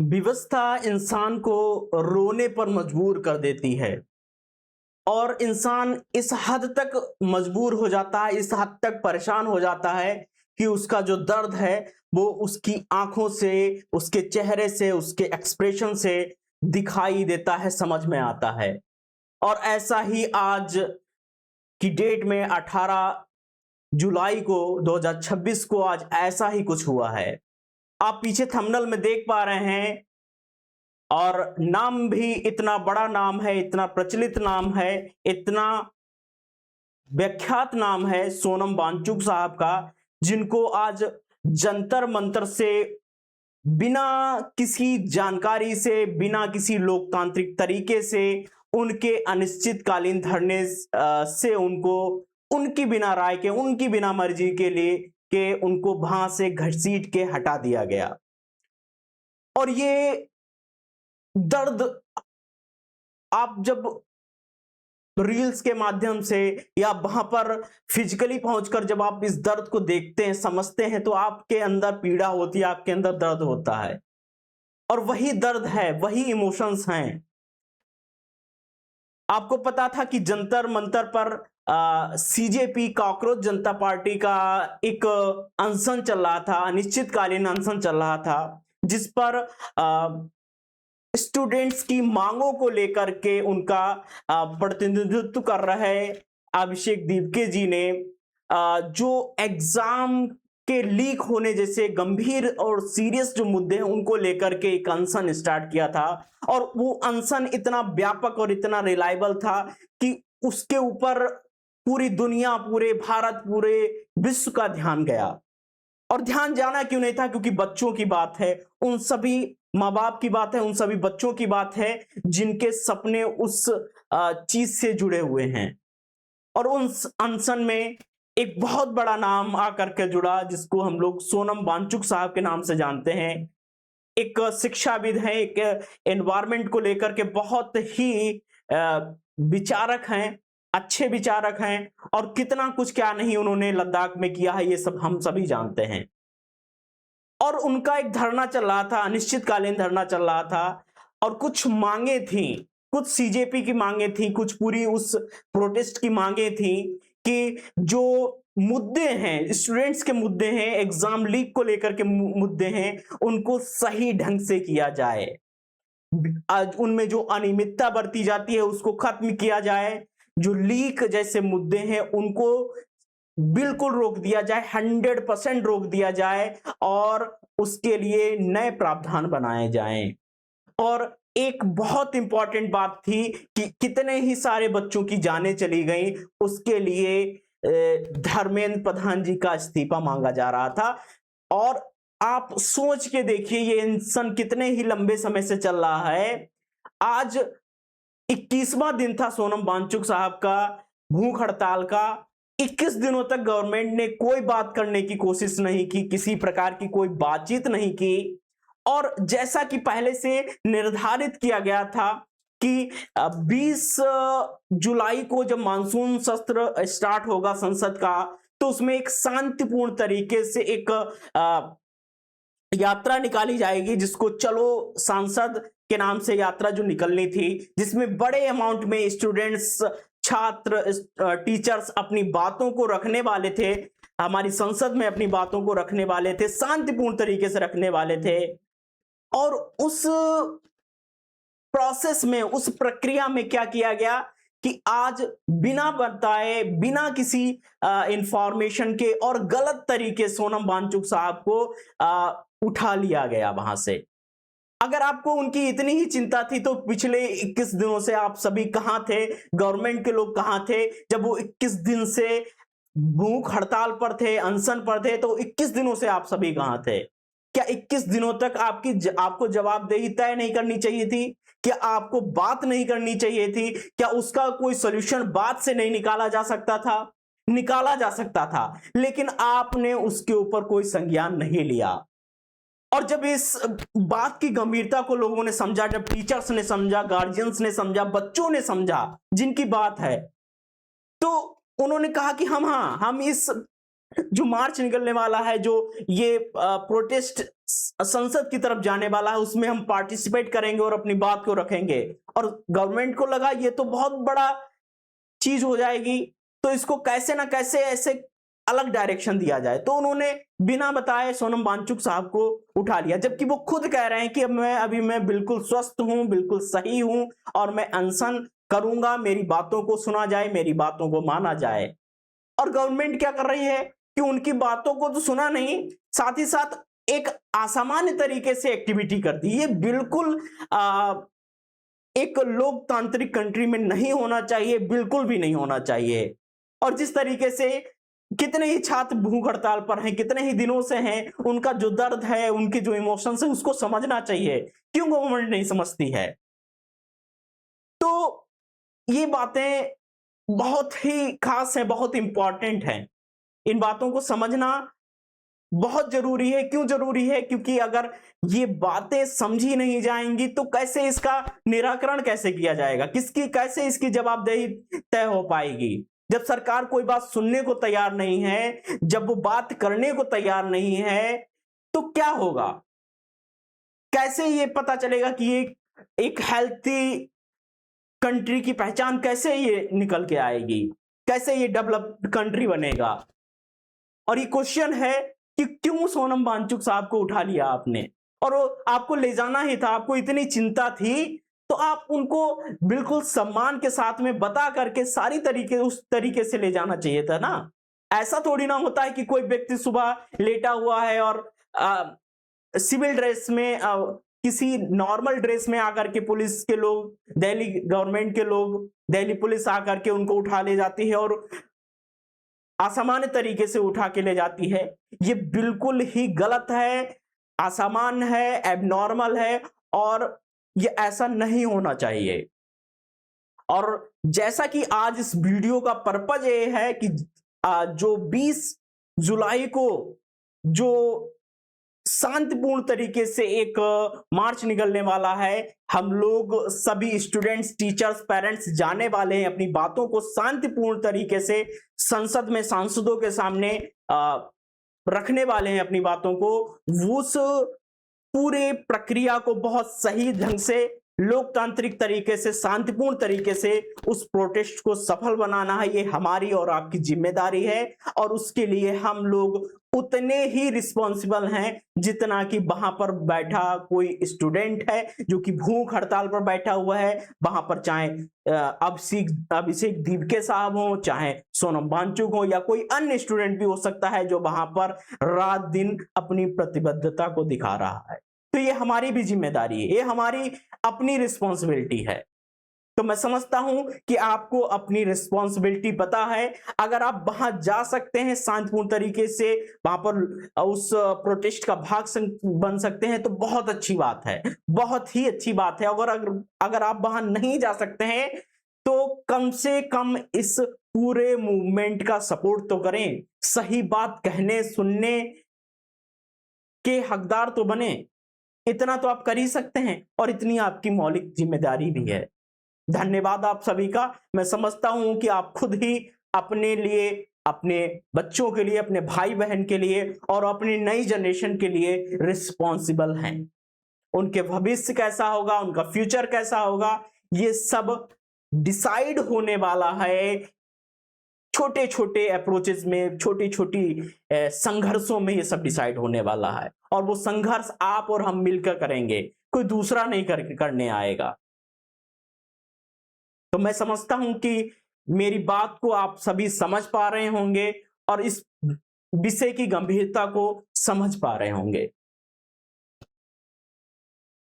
विवशता इंसान को रोने पर मजबूर कर देती है और इंसान इस हद तक मजबूर हो जाता है, इस हद तक परेशान हो जाता है कि उसका जो दर्द है वो उसकी आंखों से, उसके चेहरे से, उसके एक्सप्रेशन से दिखाई देता है, समझ में आता है। और ऐसा ही आज की डेट में 18 जुलाई को 2026 को आज ऐसा ही कुछ हुआ है। आप पीछे थंबनेल में देख पा रहे हैं और नाम भी इतना बड़ा नाम है, इतना प्रचलित नाम है, इतना विख्यात नाम है सोनम वांगचुक साहब का, जिनको आज जंतर मंतर से बिना किसी जानकारी से, बिना किसी लोकतांत्रिक तरीके से, उनके अनिश्चितकालीन धरने से उनको उनकी बिना राय के, उनकी बिना मर्जी के लिए के उनको वहां से घसीट के हटा दिया गया। और ये दर्द आप जब रील्स के माध्यम से या वहां पर फिजिकली पहुंचकर जब आप इस दर्द को देखते हैं, समझते हैं, तो आपके अंदर पीड़ा होती है, आपके अंदर दर्द होता है। और वही दर्द है, वही इमोशंस हैं। आपको पता था कि जंतर मंतर पर सीजेपी, कॉकरोच जनता पार्टी का एक अनशन चल रहा था, अनिश्चितकालीन अनशन चल रहा था, जिस पर स्टूडेंट्स की मांगों को लेकर के उनका प्रतिनिधित्व कर रहे अभिषेक दीपके जी ने जो एग्जाम के लीक होने जैसे गंभीर और सीरियस जो मुद्दे हैं उनको लेकर के एक अनशन स्टार्ट किया था। और वो अनशन इतना व्यापक और इतना रिलायबल था कि उसके ऊपर पूरी दुनिया, पूरे भारत, पूरे विश्व का ध्यान गया। और ध्यान जाना क्यों नहीं था? क्योंकि बच्चों की बात है, उन सभी माँ बाप की बात है, उन सभी बच्चों की बात है जिनके सपने उस चीज से जुड़े हुए हैं। और उन अनशन में एक बहुत बड़ा नाम आकर के जुड़ा, जिसको हम लोग सोनम वांगचुक साहब के नाम से जानते हैं। एक शिक्षाविद हैं, एक एनवायरमेंट को लेकर के बहुत ही विचारक हैं, अच्छे विचारक हैं, और कितना कुछ क्या नहीं उन्होंने लद्दाख में किया है, ये सब हम सभी जानते हैं। और उनका एक धरना चल रहा था, अनिश्चितकालीन धरना चल रहा था, और कुछ मांगे थी, कुछ सीजेपी की मांगे थी, कुछ पूरी उस प्रोटेस्ट की मांगे थी कि जो मुद्दे हैं, स्टूडेंट्स के मुद्दे हैं, एग्जाम लीक को लेकर के मुद्दे हैं, उनको सही ढंग से किया जाए। आज उनमें जो अनियमितता बरती जाती है उसको खत्म किया जाए। जो लीक जैसे मुद्दे हैं उनको बिल्कुल रोक दिया जाए, 100% रोक दिया जाए, और उसके लिए नए प्रावधान बनाए जाएं। और एक बहुत इंपॉर्टेंट बात थी कि कितने ही सारे बच्चों की जानें चली गई, उसके लिए धर्मेंद्र प्रधान जी का इस्तीफा मांगा जा रहा था। और आप सोच के देखिए ये इंसान कितने ही लंबे समय से चल रहा है। आज 21वां दिन था सोनम वांगचुक साहब का भूख हड़ताल का। 21 दिनों तक गवर्नमेंट ने कोई बात करने की कोशिश नहीं की, किसी प्रकार की कोई बातचीत नहीं की। और जैसा कि पहले से निर्धारित किया गया था कि 20 जुलाई को जब मानसून सत्र स्टार्ट होगा संसद का, तो उसमें एक शांतिपूर्ण तरीके से एक यात्रा निकाली जाएगी, जिसको चलो सांसद के नाम से यात्रा जो निकलनी थी, जिसमें बड़े अमाउंट में स्टूडेंट्स, छात्र, टीचर्स अपनी बातों को रखने वाले थे, हमारी संसद में अपनी बातों को रखने वाले थे, शांतिपूर्ण तरीके से रखने वाले थे। और उस प्रोसेस में, उस प्रक्रिया में क्या किया गया कि आज बिना बताए, बिना किसी इंफॉर्मेशन के और गलत तरीके सोनम वांगचुक साहब को उठा लिया गया वहां से। अगर आपको उनकी इतनी ही चिंता थी तो पिछले 21 दिनों से आप सभी कहां थे? गवर्नमेंट के लोग कहां थे जब वो 21 दिन से भूख हड़ताल पर थे, अनशन पर थे? तो 21 दिनों से आप सभी कहां थे? क्या 21 दिनों तक आपको जवाबदेही तय नहीं करनी चाहिए थी? क्या आपको बात नहीं करनी चाहिए थी? क्या उसका कोई सॉल्यूशन बात से नहीं निकाला जा सकता था? निकाला जा सकता था, लेकिन आपने उसके ऊपर कोई संज्ञान नहीं लिया। और जब इस बात की गंभीरता को लोगों ने समझा, जब टीचर्स ने समझा, गार्जियंस ने समझा, बच्चों ने समझा जिनकी बात है, तो उन्होंने कहा कि हम इस जो मार्च निकलने वाला है, जो ये प्रोटेस्ट संसद की तरफ जाने वाला है, उसमें हम पार्टिसिपेट करेंगे और अपनी बात को रखेंगे। और गवर्नमेंट को लगा ये तो बहुत बड़ा चीज हो जाएगी, तो इसको कैसे ना कैसे ऐसे अलग डायरेक्शन दिया जाए, तो उन्होंने बिना बताए सोनम वांगचुक साहब को उठा लिया, जबकि वो खुद कह रहे हैं कि अभी मैं बिल्कुल स्वस्थ हूं, बिल्कुल सही हूं और मैं अनशन करूंगा, मेरी बातों को सुना जाए, मेरी बातों को माना जाए। और गवर्नमेंट क्या कर रही है कि उनकी बातों को तो सुना नहीं, साथ ही साथ एक असामान्य तरीके से एक्टिविटी कर दी। ये बिल्कुल एक लोकतांत्रिक कंट्री में नहीं होना चाहिए, बिल्कुल भी नहीं होना चाहिए। और जिस तरीके से कितने ही छात्र भूख हड़ताल पर हैं, कितने ही दिनों से हैं, उनका जो दर्द है, उनके जो इमोशंस है, उसको समझना चाहिए। क्यों गवर्नमेंट नहीं समझती है? तो ये बातें बहुत ही खास है, बहुत इंपॉर्टेंट है। इन बातों को समझना बहुत जरूरी है। क्यों जरूरी है? क्योंकि अगर ये बातें समझी नहीं जाएंगी तो कैसे इसका निराकरण कैसे किया जाएगा, किसकी कैसे इसकी जवाबदेही तय हो पाएगी? जब सरकार कोई बात सुनने को तैयार नहीं है, जब वो बात करने को तैयार नहीं है, तो क्या होगा? कैसे ये पता चलेगा कि ये एक हेल्थी कंट्री की पहचान कैसे ये निकल के आएगी, कैसे ये डेवलप्ड कंट्री बनेगा? और ये क्वेश्चन है कि क्यों सोनम वांगचुक साहब को उठा लिया आपने, और आपको ले जाना ही था, आपको इतनी चिंता थी, तो आप उनको बिल्कुल सम्मान के साथ में बता करके सारी तरीके उस तरीके से ले जाना चाहिए था ना। ऐसा थोड़ी ना होता है कि कोई व्यक्ति सुबह लेटा हुआ है और सिविल ड्रेस में किसी नॉर्मल ड्रेस में आकर के पुलिस के लोग, दिल्ली गवर्नमेंट के लोग, दिल्ली पुलिस आकर के उनको उठा ले जाती है और असामान्य तरीके से उठा के ले जाती है। ये बिल्कुल ही गलत है, असामान्य है, एबनॉर्मल है और ये ऐसा नहीं होना चाहिए। और जैसा कि आज इस वीडियो का पर्पज ये है कि जो 20 जुलाई को जो शांतिपूर्ण तरीके से एक मार्च निकलने वाला है, हम लोग सभी स्टूडेंट्स, टीचर्स, पेरेंट्स जाने वाले हैं, अपनी बातों को शांतिपूर्ण तरीके से संसद में सांसदों के सामने रखने वाले हैं अपनी बातों को। उस पूरे प्रक्रिया को बहुत सही ढंग से, लोकतांत्रिक तरीके से, शांतिपूर्ण तरीके से उस प्रोटेस्ट को सफल बनाना है, ये हमारी और आपकी जिम्मेदारी है। और उसके लिए हम लोग उतने ही रिस्पॉन्सिबल हैं जितना कि वहां पर बैठा कोई स्टूडेंट है जो कि भूख हड़ताल पर बैठा हुआ है, वहां पर चाहे अभिषेक दीपके साहब हो, चाहे सोनम वांगचुक हो, या कोई अन्य स्टूडेंट भी हो सकता है जो वहां पर रात दिन अपनी प्रतिबद्धता को दिखा रहा है। तो ये हमारी भी जिम्मेदारी है, ये हमारी अपनी रिस्पॉन्सिबिलिटी है। तो मैं समझता हूं कि आपको अपनी रिस्पॉन्सिबिलिटी पता है। अगर आप वहां जा सकते हैं शांतिपूर्ण तरीके से, वहां पर उस प्रोटेस्ट का भाग बन सकते हैं, तो बहुत अच्छी बात है, बहुत ही अच्छी बात है। अगर आप वहां नहीं जा सकते हैं तो कम से कम इस पूरे मूवमेंट का सपोर्ट तो करें, सही बात कहने सुनने के हकदार तो बने। इतना तो आप कर ही सकते हैं और इतनी आपकी मौलिक जिम्मेदारी भी है। धन्यवाद आप सभी का। मैं समझता हूं कि आप खुद ही अपने लिए, अपने बच्चों के लिए, अपने भाई बहन के लिए और अपनी नई जनरेशन के लिए रिस्पॉन्सिबल हैं। उनके भविष्य कैसा होगा, उनका फ्यूचर कैसा होगा, ये सब डिसाइड होने वाला है छोटे छोटे अप्रोचेस में, छोटी छोटी संघर्षों में। ये सब डिसाइड होने वाला है और वो संघर्ष आप और हम मिलकर करेंगे, कोई दूसरा नहीं करने आएगा। तो मैं समझता हूं कि मेरी बात को आप सभी समझ पा रहे होंगे और इस विषय की गंभीरता को समझ पा रहे होंगे।